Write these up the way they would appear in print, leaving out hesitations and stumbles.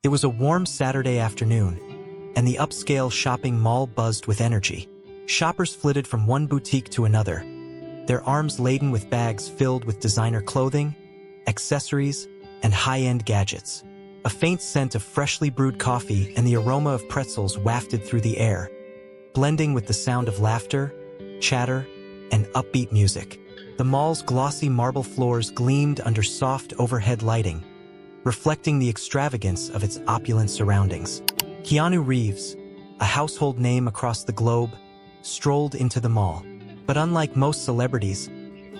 It was a warm Saturday afternoon, and the upscale shopping mall buzzed with energy. Shoppers flitted from one boutique to another, their arms laden with bags filled with designer clothing, accessories, and high-end gadgets. A faint scent of freshly brewed coffee and the aroma of pretzels wafted through the air, blending with the sound of laughter, chatter, and upbeat music. The mall's glossy marble floors gleamed under soft overhead lighting, reflecting the extravagance of its opulent surroundings. Keanu Reeves, a household name across the globe, strolled into the mall. But unlike most celebrities,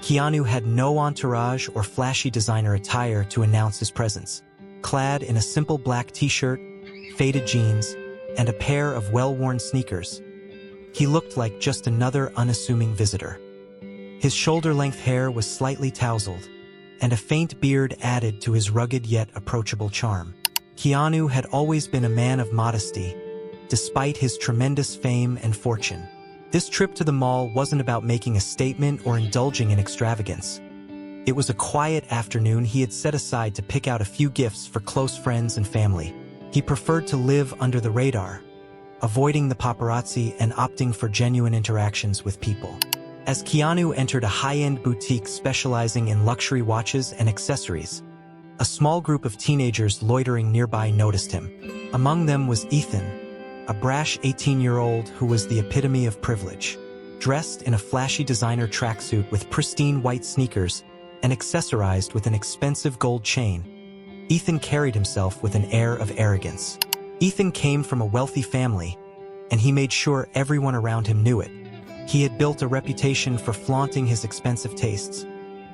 Keanu had no entourage or flashy designer attire to announce his presence. Clad in a simple black t-shirt, faded jeans, and a pair of well-worn sneakers, he looked like just another unassuming visitor. His shoulder-length hair was slightly tousled, and a faint beard added to his rugged yet approachable charm. Keanu had always been a man of modesty, despite his tremendous fame and fortune. This trip to the mall wasn't about making a statement or indulging in extravagance. It was a quiet afternoon he had set aside to pick out a few gifts for close friends and family. He preferred to live under the radar, avoiding the paparazzi and opting for genuine interactions with people. As Keanu entered a high-end boutique specializing in luxury watches and accessories, a small group of teenagers loitering nearby noticed him. Among them was Ethan, a brash 18-year-old who was the epitome of privilege. Dressed in a flashy designer tracksuit with pristine white sneakers and accessorized with an expensive gold chain, Ethan carried himself with an air of arrogance. Ethan came from a wealthy family, and he made sure everyone around him knew it. He had built a reputation for flaunting his expensive tastes,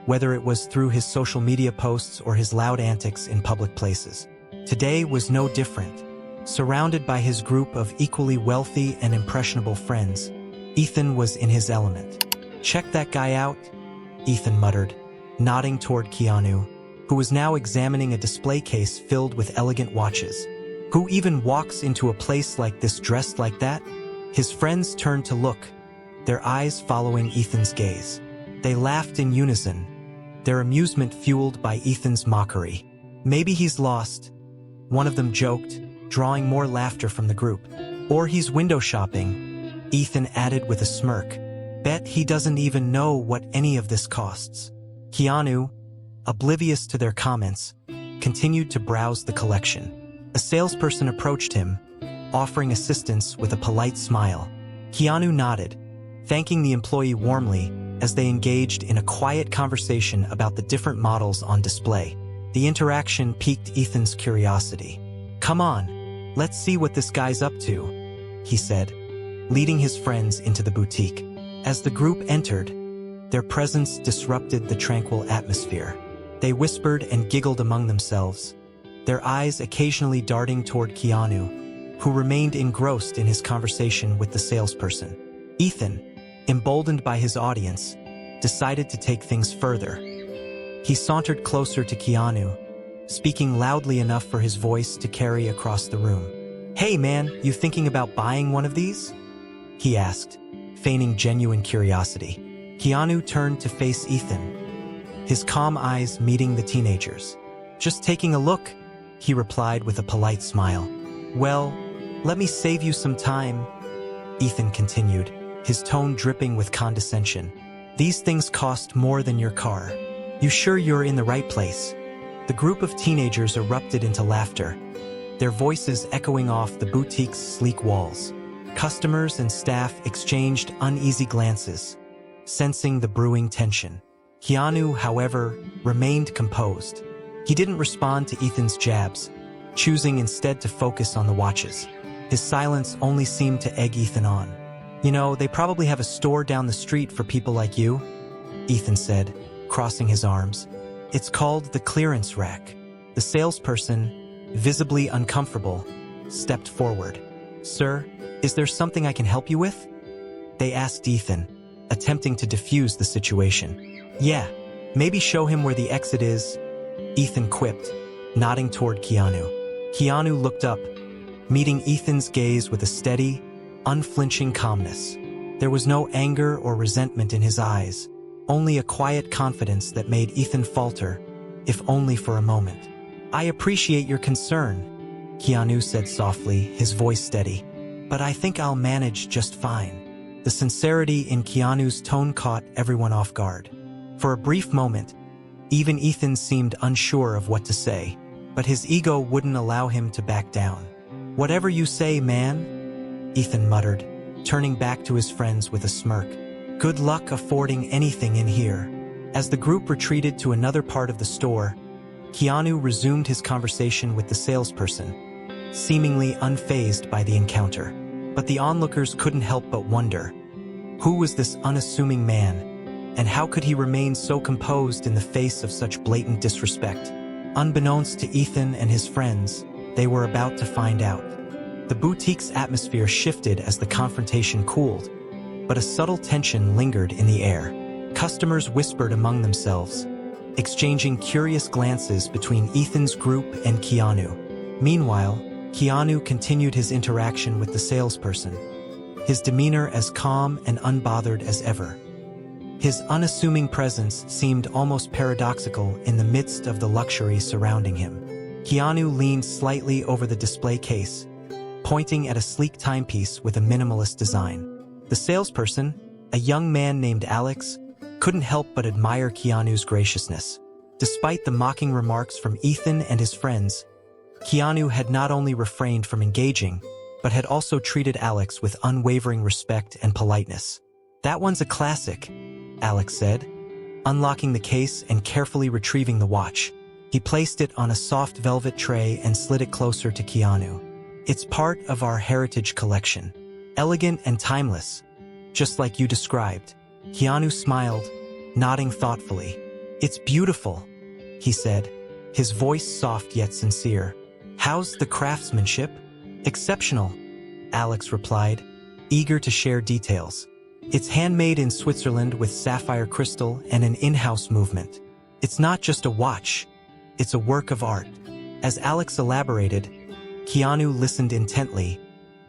whether it was through his social media posts or his loud antics in public places. Today was no different. Surrounded by his group of equally wealthy and impressionable friends, Ethan was in his element. "Check that guy out," Ethan muttered, nodding toward Keanu, who was now examining a display case filled with elegant watches. "Who even walks into a place like this dressed like that?" His friends turned to look, their eyes following Ethan's gaze. They laughed in unison, their amusement fueled by Ethan's mockery. "Maybe he's lost," one of them joked, drawing more laughter from the group. "Or he's window shopping," Ethan added with a smirk. "Bet he doesn't even know what any of this costs." Keanu, oblivious to their comments, continued to browse the collection. A salesperson approached him, offering assistance with a polite smile. Keanu nodded, thanking the employee warmly as they engaged in a quiet conversation about the different models on display. The interaction piqued Ethan's curiosity. "Come on, let's see what this guy's up to," he said, leading his friends into the boutique. As the group entered, their presence disrupted the tranquil atmosphere. They whispered and giggled among themselves, their eyes occasionally darting toward Keanu, who remained engrossed in his conversation with the salesperson. Ethan, emboldened by his audience, decided to take things further. He sauntered closer to Keanu, speaking loudly enough for his voice to carry across the room. "Hey man, you thinking about buying one of these?" he asked, feigning genuine curiosity. Keanu turned to face Ethan, his calm eyes meeting the teenagers. "Just taking a look," he replied with a polite smile. "Well, let me save you some time," Ethan continued, his tone dripping with condescension. "These things cost more than your car. You sure you're in the right place?" The group of teenagers erupted into laughter, their voices echoing off the boutique's sleek walls. Customers and staff exchanged uneasy glances, sensing the brewing tension. Keanu, however, remained composed. He didn't respond to Ethan's jabs, choosing instead to focus on the watches. His silence only seemed to egg Ethan on. "You know, they probably have a store down the street for people like you," Ethan said, crossing his arms. "It's called the clearance rack." The salesperson, visibly uncomfortable, stepped forward. "Sir, is there something I can help you with?" they asked Ethan, attempting to defuse the situation. "Yeah, maybe show him where the exit is," Ethan quipped, nodding toward Keanu. Keanu looked up, meeting Ethan's gaze with a steady, unflinching calmness. There was no anger or resentment in his eyes, only a quiet confidence that made Ethan falter, if only for a moment. "I appreciate your concern," Keanu said softly, his voice steady. "But I think I'll manage just fine." The sincerity in Keanu's tone caught everyone off guard. For a brief moment, even Ethan seemed unsure of what to say, but his ego wouldn't allow him to back down. "Whatever you say, man," Ethan muttered, turning back to his friends with a smirk. "Good luck affording anything in here." As the group retreated to another part of the store, Keanu resumed his conversation with the salesperson, seemingly unfazed by the encounter. But the onlookers couldn't help but wonder, who was this unassuming man, and how could he remain so composed in the face of such blatant disrespect? Unbeknownst to Ethan and his friends, they were about to find out. The boutique's atmosphere shifted as the confrontation cooled, but a subtle tension lingered in the air. Customers whispered among themselves, exchanging curious glances between Ethan's group and Keanu. Meanwhile, Keanu continued his interaction with the salesperson, his demeanor as calm and unbothered as ever. His unassuming presence seemed almost paradoxical in the midst of the luxury surrounding him. Keanu leaned slightly over the display case, pointing at a sleek timepiece with a minimalist design. The salesperson, a young man named Alex, couldn't help but admire Keanu's graciousness. Despite the mocking remarks from Ethan and his friends, Keanu had not only refrained from engaging, but had also treated Alex with unwavering respect and politeness. "That one's a classic," Alex said, unlocking the case and carefully retrieving the watch. He placed it on a soft velvet tray and slid it closer to Keanu. "It's part of our heritage collection. Elegant and timeless, just like you described." Keanu smiled, nodding thoughtfully. "It's beautiful," he said, his voice soft yet sincere. "How's the craftsmanship?" "Exceptional," Alex replied, eager to share details. "It's handmade in Switzerland with sapphire crystal and an in-house movement. It's not just a watch, it's a work of art." As Alex elaborated, Keanu listened intently,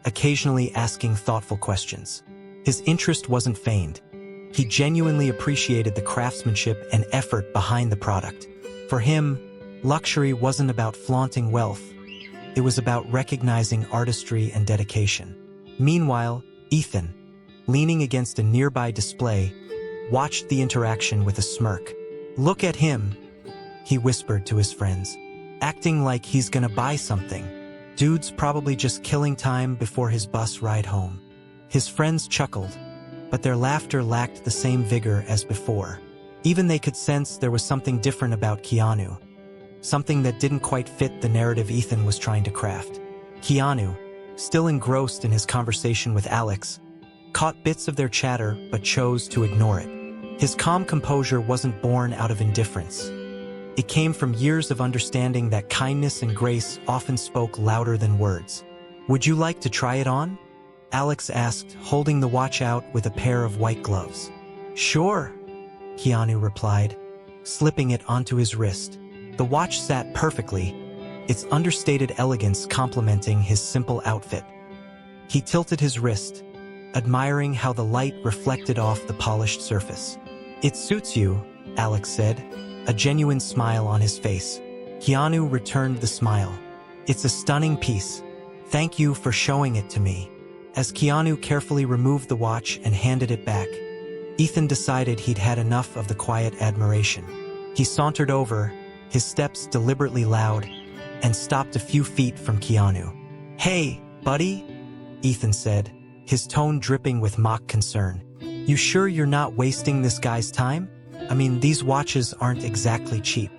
occasionally asking thoughtful questions. His interest wasn't feigned. He genuinely appreciated the craftsmanship and effort behind the product. For him, luxury wasn't about flaunting wealth. It was about recognizing artistry and dedication. Meanwhile, Ethan, leaning against a nearby display, watched the interaction with a smirk. "Look at him," he whispered to his friends, "acting like he's gonna buy something. Dude's probably just killing time before his bus ride home." His friends chuckled, but their laughter lacked the same vigor as before. Even they could sense there was something different about Keanu, something that didn't quite fit the narrative Ethan was trying to craft. Keanu, still engrossed in his conversation with Alex, caught bits of their chatter but chose to ignore it. His calm composure wasn't born out of indifference. It came from years of understanding that kindness and grace often spoke louder than words. "Would you like to try it on?" Alex asked, holding the watch out with a pair of white gloves. "Sure," Keanu replied, slipping it onto his wrist. The watch sat perfectly, its understated elegance complementing his simple outfit. He tilted his wrist, admiring how the light reflected off the polished surface. "It suits you," Alex said, a genuine smile on his face. Keanu returned the smile. "It's a stunning piece. Thank you for showing it to me." As Keanu carefully removed the watch and handed it back, Ethan decided he'd had enough of the quiet admiration. He sauntered over, his steps deliberately loud, and stopped a few feet from Keanu. "Hey, buddy," Ethan said, his tone dripping with mock concern. "You sure you're not wasting this guy's time? I mean, these watches aren't exactly cheap."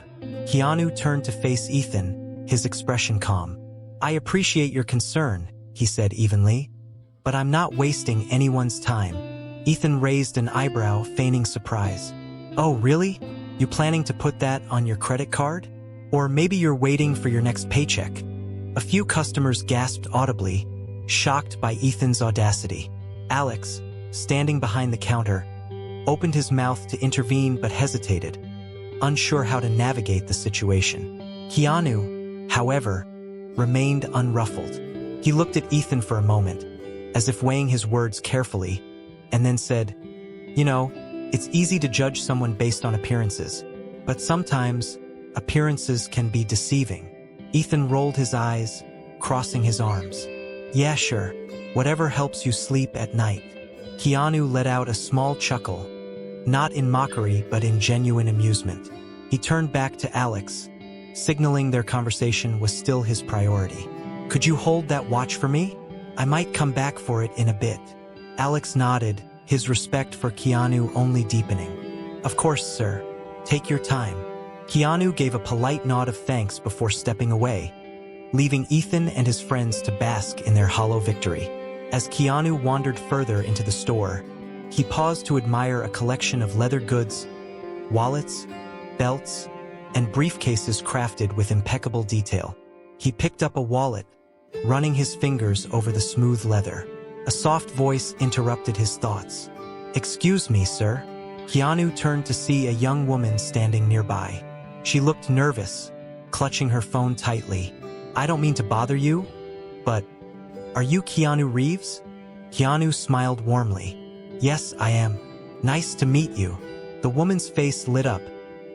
Keanu turned to face Ethan, his expression calm. "I appreciate your concern," he said evenly, "but I'm not wasting anyone's time." Ethan raised an eyebrow, feigning surprise. "Oh, really? You planning to put that on your credit card? Or maybe you're waiting for your next paycheck?" A few customers gasped audibly, shocked by Ethan's audacity. Alex, standing behind the counter, opened his mouth to intervene but hesitated, unsure how to navigate the situation. Keanu, however, remained unruffled. He looked at Ethan for a moment, as if weighing his words carefully, and then said, "You know, it's easy to judge someone based on appearances, but sometimes appearances can be deceiving." Ethan rolled his eyes, crossing his arms. Yeah, sure. Whatever helps you sleep at night. Keanu let out a small chuckle, not in mockery but in genuine amusement. He turned back to Alex, signaling their conversation was still his priority. Could you hold that watch for me? I might come back for it in a bit. Alex nodded, his respect for Keanu only deepening. Of course, sir. Take your time. Keanu gave a polite nod of thanks before stepping away, leaving Ethan and his friends to bask in their hollow victory. As Keanu wandered further into the store, he paused to admire a collection of leather goods, wallets, belts, and briefcases crafted with impeccable detail. He picked up a wallet, running his fingers over the smooth leather. A soft voice interrupted his thoughts. Excuse me, sir. Keanu turned to see a young woman standing nearby. She looked nervous, clutching her phone tightly. I don't mean to bother you, but are you Keanu Reeves? Keanu smiled warmly. Yes, I am. Nice to meet you. The woman's face lit up,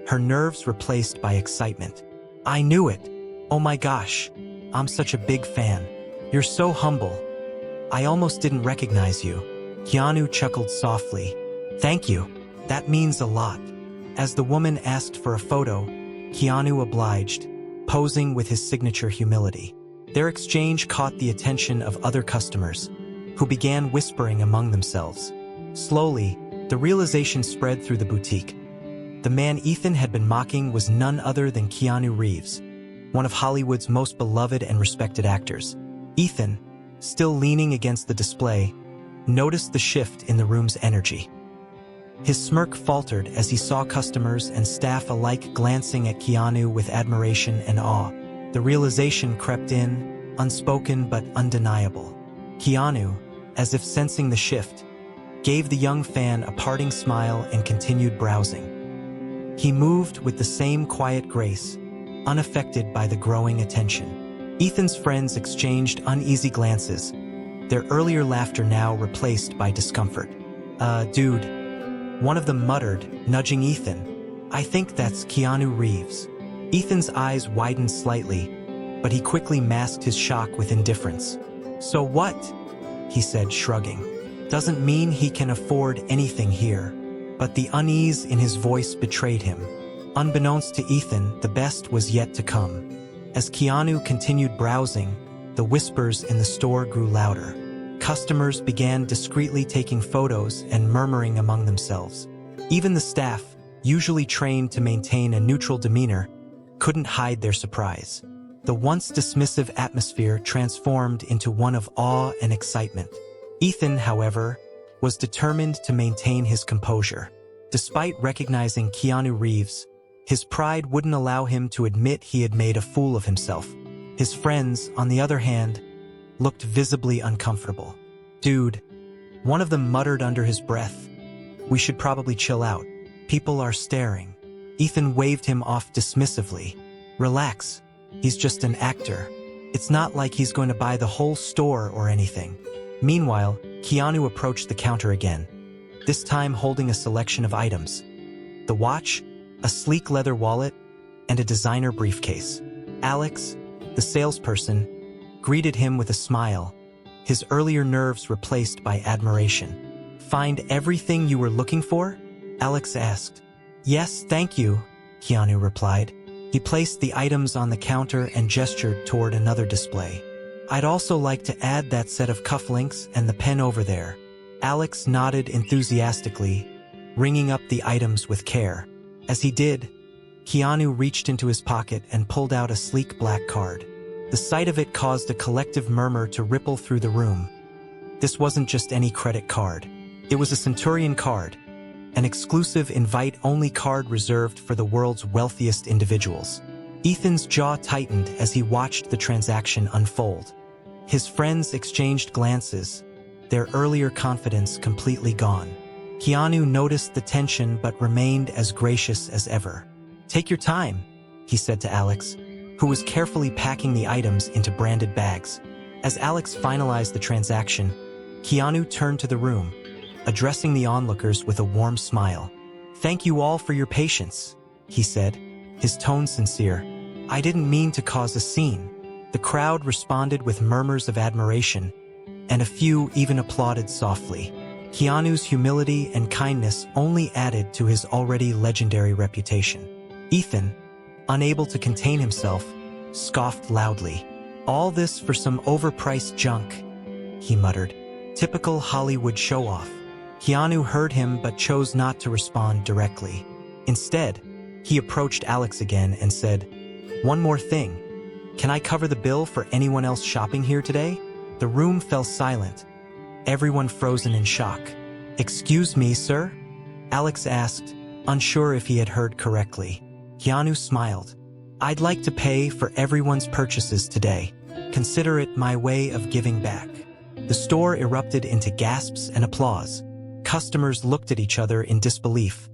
her nerves replaced by excitement. I knew it. Oh my gosh. I'm such a big fan. You're so humble. I almost didn't recognize you. Keanu chuckled softly. Thank you. That means a lot. As the woman asked for a photo, Keanu obliged, posing with his signature humility. Their exchange caught the attention of other customers, who began whispering among themselves. Slowly, the realization spread through the boutique. The man Ethan had been mocking was none other than Keanu Reeves, one of Hollywood's most beloved and respected actors. Ethan, still leaning against the display, noticed the shift in the room's energy. His smirk faltered as he saw customers and staff alike glancing at Keanu with admiration and awe. The realization crept in, unspoken but undeniable. Keanu, as if sensing the shift, gave the young fan a parting smile and continued browsing. He moved with the same quiet grace, unaffected by the growing attention. Ethan's friends exchanged uneasy glances, their earlier laughter now replaced by discomfort. Dude. One of them muttered, nudging Ethan. I think that's Keanu Reeves. Ethan's eyes widened slightly, but he quickly masked his shock with indifference. So what? He said, shrugging. Doesn't mean he can afford anything here. But the unease in his voice betrayed him. Unbeknownst to Ethan, the best was yet to come. As Keanu continued browsing, the whispers in the store grew louder. Customers began discreetly taking photos and murmuring among themselves. Even the staff, usually trained to maintain a neutral demeanor, couldn't hide their surprise. The once dismissive atmosphere transformed into one of awe and excitement. Ethan, however, was determined to maintain his composure. Despite recognizing Keanu Reeves, his pride wouldn't allow him to admit he had made a fool of himself. His friends, on the other hand, looked visibly uncomfortable. Dude, one of them muttered under his breath. We should probably chill out. People are staring. Ethan waved him off dismissively. Relax. He's just an actor. It's not like he's going to buy the whole store or anything. Meanwhile, Keanu approached the counter again, this time holding a selection of items. The watch, a sleek leather wallet, and a designer briefcase. Alex, the salesperson, greeted him with a smile, his earlier nerves replaced by admiration. Find everything you were looking for? Alex asked. Yes, thank you, Keanu replied. He placed the items on the counter and gestured toward another display. I'd also like to add that set of cufflinks and the pen over there. Alex nodded enthusiastically, ringing up the items with care. As he did, Keanu reached into his pocket and pulled out a sleek black card. The sight of it caused a collective murmur to ripple through the room. This wasn't just any credit card. It was a Centurion card, an exclusive invite-only card reserved for the world's wealthiest individuals. Ethan's jaw tightened as he watched the transaction unfold. His friends exchanged glances, their earlier confidence completely gone. Keanu noticed the tension but remained as gracious as ever. Take your time, he said to Alex, who was carefully packing the items into branded bags. As Alex finalized the transaction, Keanu turned to the room, addressing the onlookers with a warm smile. Thank you all for your patience, he said, his tone sincere. I didn't mean to cause a scene. The crowd responded with murmurs of admiration, and a few even applauded softly. Keanu's humility and kindness only added to his already legendary reputation. Ethan, unable to contain himself, scoffed loudly. "All this for some overpriced junk," he muttered. "Typical Hollywood show-off." Keanu heard him but chose not to respond directly. Instead, he approached Alex again and said, "One more thing. Can I cover the bill for anyone else shopping here today?" The room fell silent, everyone frozen in shock. "Excuse me, sir?" Alex asked, unsure if he had heard correctly. Keanu smiled. "I'd like to pay for everyone's purchases today. Consider it my way of giving back." The store erupted into gasps and applause. Customers looked at each other in disbelief,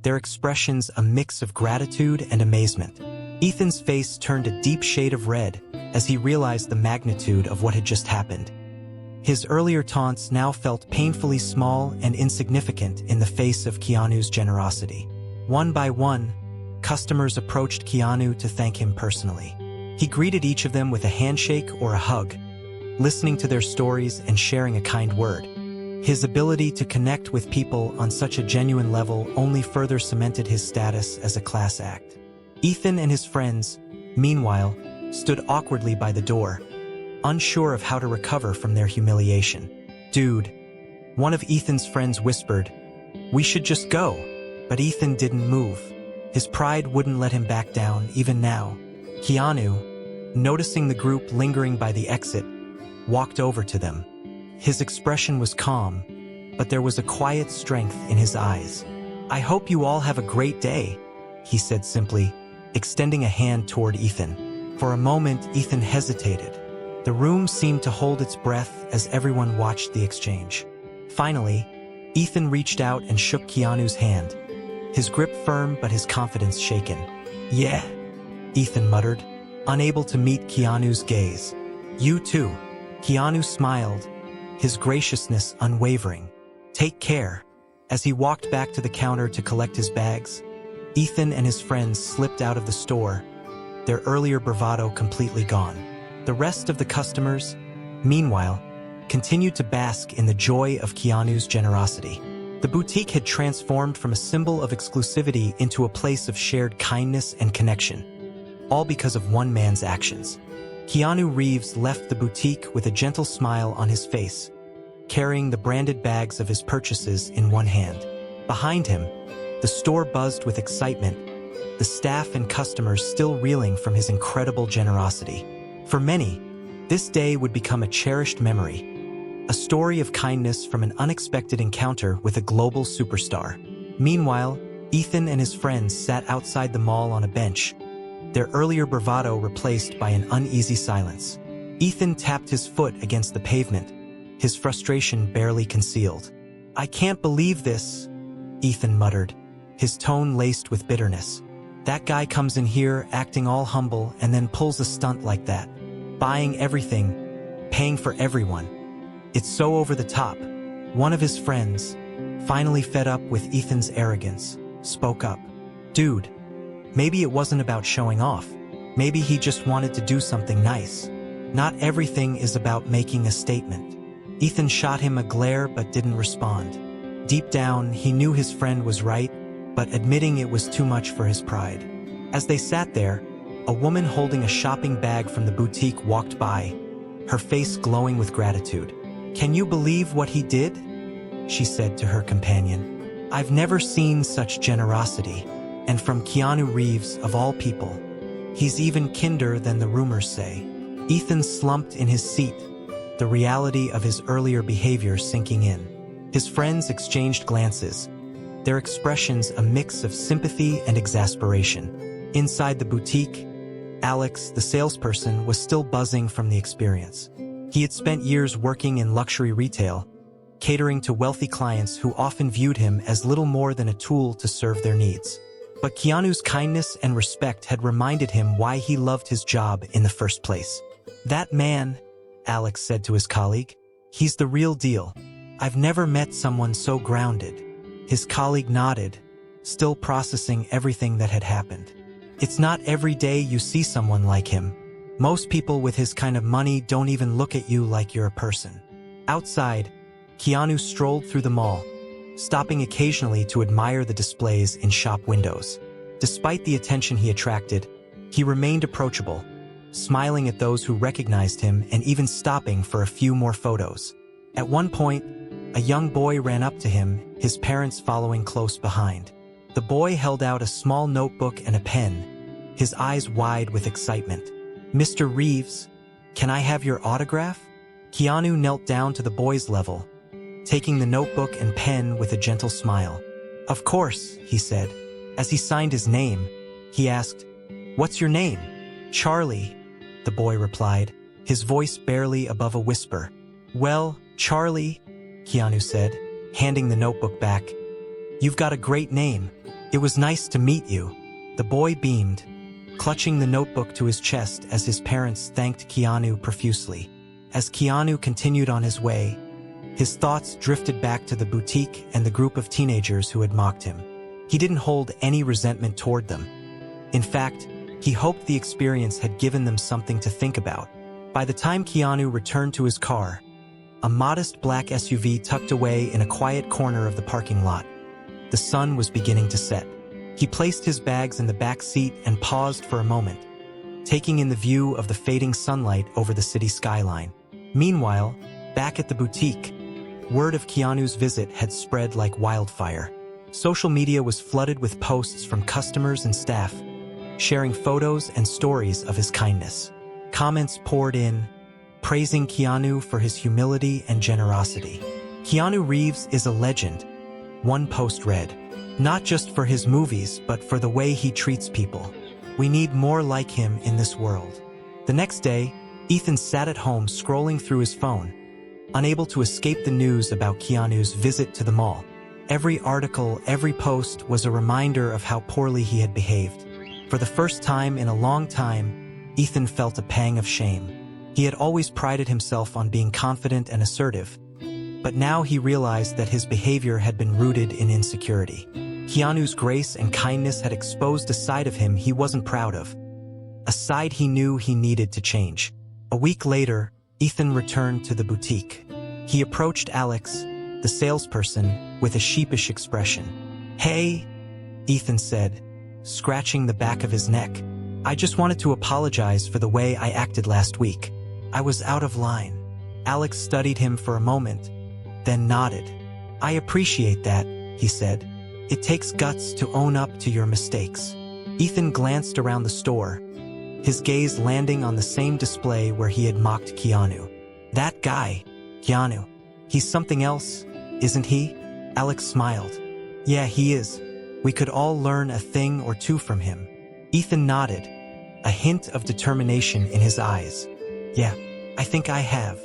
their expressions a mix of gratitude and amazement. Ethan's face turned a deep shade of red as he realized the magnitude of what had just happened. His earlier taunts now felt painfully small and insignificant in the face of Keanu's generosity. One by one, customers approached Keanu to thank him personally. He greeted each of them with a handshake or a hug, listening to their stories and sharing a kind word. His ability to connect with people on such a genuine level only further cemented his status as a class act. Ethan and his friends, meanwhile, stood awkwardly by the door, unsure of how to recover from their humiliation. "Dude," one of Ethan's friends whispered, "we should just go." But Ethan didn't move. His pride wouldn't let him back down, even now. Keanu, noticing the group lingering by the exit, walked over to them. His expression was calm, but there was a quiet strength in his eyes. "I hope you all have a great day," he said simply, extending a hand toward Ethan. For a moment, Ethan hesitated. The room seemed to hold its breath as everyone watched the exchange. Finally, Ethan reached out and shook Keanu's hand, his grip firm but his confidence shaken. "Yeah," Ethan muttered, unable to meet Keanu's gaze. "You too." Keanu smiled, his graciousness unwavering. "Take care." As he walked back to the counter to collect his bags, Ethan and his friends slipped out of the store, their earlier bravado completely gone. The rest of the customers, meanwhile, continued to bask in the joy of Keanu's generosity. The boutique had transformed from a symbol of exclusivity into a place of shared kindness and connection, all because of one man's actions. Keanu Reeves left the boutique with a gentle smile on his face, carrying the branded bags of his purchases in one hand. Behind him, the store buzzed with excitement, the staff and customers still reeling from his incredible generosity. For many, this day would become a cherished memory, a story of kindness from an unexpected encounter with a global superstar. Meanwhile, Ethan and his friends sat outside the mall on a bench, their earlier bravado replaced by an uneasy silence. Ethan tapped his foot against the pavement, his frustration barely concealed. "I can't believe this," Ethan muttered, his tone laced with bitterness. "That guy comes in here acting all humble and then pulls a stunt like that. Buying everything, paying for everyone. It's so over the top." One of his friends, finally fed up with Ethan's arrogance, spoke up. "Dude, maybe it wasn't about showing off. Maybe he just wanted to do something nice. Not everything is about making a statement." Ethan shot him a glare but didn't respond. Deep down, he knew his friend was right, but admitting it was too much for his pride. As they sat there, a woman holding a shopping bag from the boutique walked by, her face glowing with gratitude. "Can you believe what he did?" she said to her companion. "I've never seen such generosity, and from Keanu Reeves of all people. He's even kinder than the rumors say." Ethan slumped in his seat, the reality of his earlier behavior sinking in. His friends exchanged glances, their expressions a mix of sympathy and exasperation. Inside the boutique, Alex, the salesperson, was still buzzing from the experience. He had spent years working in luxury retail, catering to wealthy clients who often viewed him as little more than a tool to serve their needs. But Keanu's kindness and respect had reminded him why he loved his job in the first place. "That man," Alex said to his colleague, "he's the real deal. I've never met someone so grounded." His colleague nodded, still processing everything that had happened. "It's not every day you see someone like him," Most people with his kind of money don't even look at you like you're a person. Outside, Keanu strolled through the mall, stopping occasionally to admire the displays in shop windows. Despite the attention he attracted, he remained approachable, smiling at those who recognized him and even stopping for a few more photos. At one point, a young boy ran up to him, his parents following close behind. The boy held out a small notebook and a pen, his eyes wide with excitement. "Mr. Reeves, can I have your autograph?" Keanu knelt down to the boy's level, taking the notebook and pen with a gentle smile. "Of course," he said. As he signed his name, he asked, "What's your name?" "Charlie," the boy replied, his voice barely above a whisper. "Well, Charlie," Keanu said, handing the notebook back, "you've got a great name. It was nice to meet you." The boy beamed, clutching the notebook to his chest as his parents thanked Keanu profusely. As Keanu continued on his way, his thoughts drifted back to the boutique and the group of teenagers who had mocked him. He didn't hold any resentment toward them. In fact, he hoped the experience had given them something to think about. By the time Keanu returned to his car, a modest black SUV tucked away in a quiet corner of the parking lot, the sun was beginning to set. He placed his bags in the back seat and paused for a moment, taking in the view of the fading sunlight over the city skyline. Meanwhile, back at the boutique, word of Keanu's visit had spread like wildfire. Social media was flooded with posts from customers and staff, sharing photos and stories of his kindness. Comments poured in, praising Keanu for his humility and generosity. "Keanu Reeves is a legend," one post read. "Not just for his movies, but for the way he treats people. We need more like him in this world." The next day, Ethan sat at home scrolling through his phone, unable to escape the news about Keanu's visit to the mall. Every article, every post was a reminder of how poorly he had behaved. For the first time in a long time, Ethan felt a pang of shame. He had always prided himself on being confident and assertive, but now he realized that his behavior had been rooted in insecurity. Keanu's grace and kindness had exposed a side of him he wasn't proud of, a side he knew he needed to change. A week later, Ethan returned to the boutique. He approached Alex, the salesperson, with a sheepish expression. "Hey," Ethan said, scratching the back of his neck. "I just wanted to apologize for the way I acted last week. I was out of line." Alex studied him for a moment, then nodded. "I appreciate that," he said. "It takes guts to own up to your mistakes." Ethan glanced around the store, his gaze landing on the same display where he had mocked Keanu. "That guy, Keanu, he's something else, isn't he?" Alex smiled. "Yeah, he is. We could all learn a thing or two from him." Ethan nodded, a hint of determination in his eyes. "Yeah, I think I have."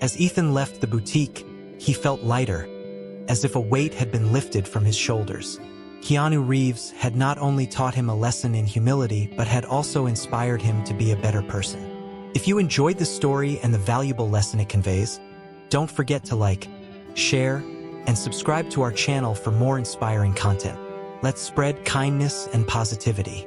As Ethan left the boutique, he felt lighter, as if a weight had been lifted from his shoulders. Keanu Reeves had not only taught him a lesson in humility, but had also inspired him to be a better person. If you enjoyed this story and the valuable lesson it conveys, don't forget to like, share, and subscribe to our channel for more inspiring content. Let's spread kindness and positivity.